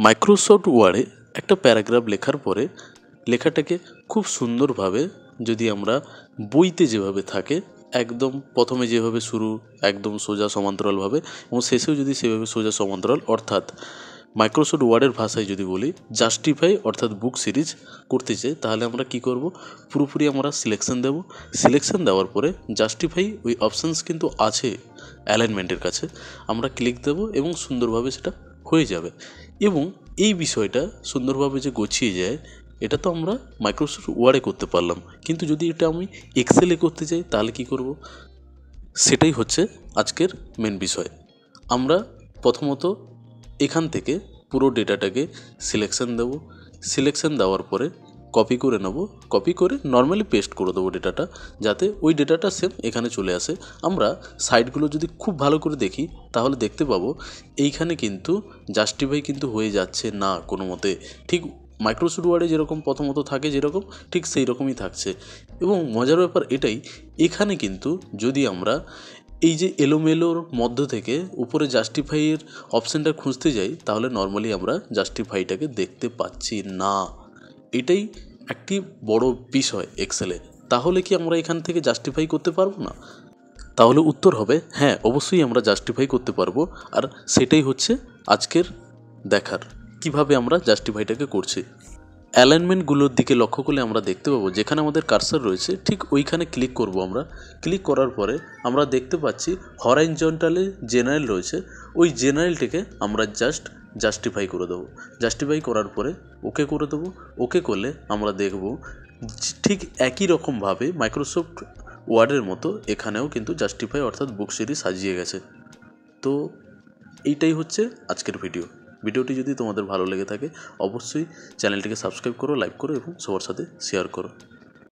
Microsoft ওয়ার্ডে একটা paragraph লেখার পরে লেখাটাকে খুব সুন্দরভাবে যদি আমরা বইতে যেভাবে থাকে একদম প্রথমে যেভাবে শুরু একদম সোজা সমান্তরালভাবে এবং শেষেও যদি সেভাবে সোজা সমান্তরাল অর্থাৎ মাইক্রোসফট ওয়ার্ডের ভাষায় যদি বলি জাস্টিফাই অর্থাৎ বুক সিরিজ করতে চাই তাহলে আমরা কি করব পুরোপুরি আমরা সিলেকশন দেব। সিলেকশন দেওয়ার পরে জাস্টিফাই ওই অপশানস কিন্তু আছে অ্যালাইনমেন্টের কাছে, আমরা ক্লিক দেব এবং সুন্দরভাবে সেটা হয়ে যাবে। এবং এই বিষয়টা সুন্দরভাবে যে গুছিয়ে যায় এটা তো আমরা মাইক্রোসফট ওয়ার্ডে করতে পারলাম, কিন্তু যদি এটা আমি এক্সেলে করতে চাই তাহলে কি করব, সেটাই হচ্ছে আজকের মেন বিষয়। আমরা প্রথমত এখান থেকে পুরো ডেটাটাকে সিলেকশন দেব। সিলেকশন দেওয়ার পরে কপি করে নেব, কপি করে নর্মালি পেস্ট করে দেবো ডেটাটা, যাতে ওই ডেটাটা সেম এখানে চলে আসে। আমরা সাইডগুলো যদি খুব ভালো করে দেখি তাহলে দেখতে পাবো এইখানে কিন্তু জাস্টিফাই কিন্তু হয়ে যাচ্ছে না কোনো মতে, ঠিক মাইক্রোসফট ওয়ার্ডে যেরকম প্রথমত থাকে যেরকম ঠিক সেই রকমই থাকছে। এবং মজার ব্যাপার এটাই, এখানে কিন্তু যদি আমরা এই যে এলোমেলোর মধ্য থেকে উপরে জাস্টিফাইয়ের অপশানটা খুঁজতে যাই তাহলে নর্মালি আমরা জাস্টিফাইটাকে দেখতে পাচ্ছি না। এটাই একটি বড় বিষয় এক্সেলে। তাহলে কি আমরা এখান থেকে জাস্টিফাই করতে পারবো না? তাহলে উত্তর হবে হ্যাঁ, অবশ্যই আমরা জাস্টিফাই করতে পারবো। আর সেটাই হচ্ছে আজকের দেখার কিভাবে আমরা জাস্টিফাইটাকে করছি। অ্যালাইনমেন্টগুলোর দিকে লক্ষ্য করলে আমরা দেখতে পাবো যেখানে আমাদের কার্সার রয়েছে ঠিক ওইখানে ক্লিক করব। আমরা ক্লিক করার পরে আমরা দেখতে পাচ্ছি হরাইজন্টালে জেনারেল রয়েছে, ওই জেনারেলটিকে আমরা জাস্টিফাই করে দেবো। জাস্টিফাই করার পরে ওকে করে দেবো। ওকে করলে আমরা দেখব ঠিক একই রকমভাবে মাইক্রোসফট ওয়ার্ডের মতো এখানেও কিন্তু জাস্টিফাই অর্থাৎ বুক সিরিজ সাজিয়ে গেছে। তো এইটাই হচ্ছে আজকের ভিডিওটি যদি তোমাদের ভালো লেগে থাকে অবশ্যই চ্যানেলটিকে সাবস্ক্রাইব করো, লাইক করো এবং সবার সাথে শেয়ার করো।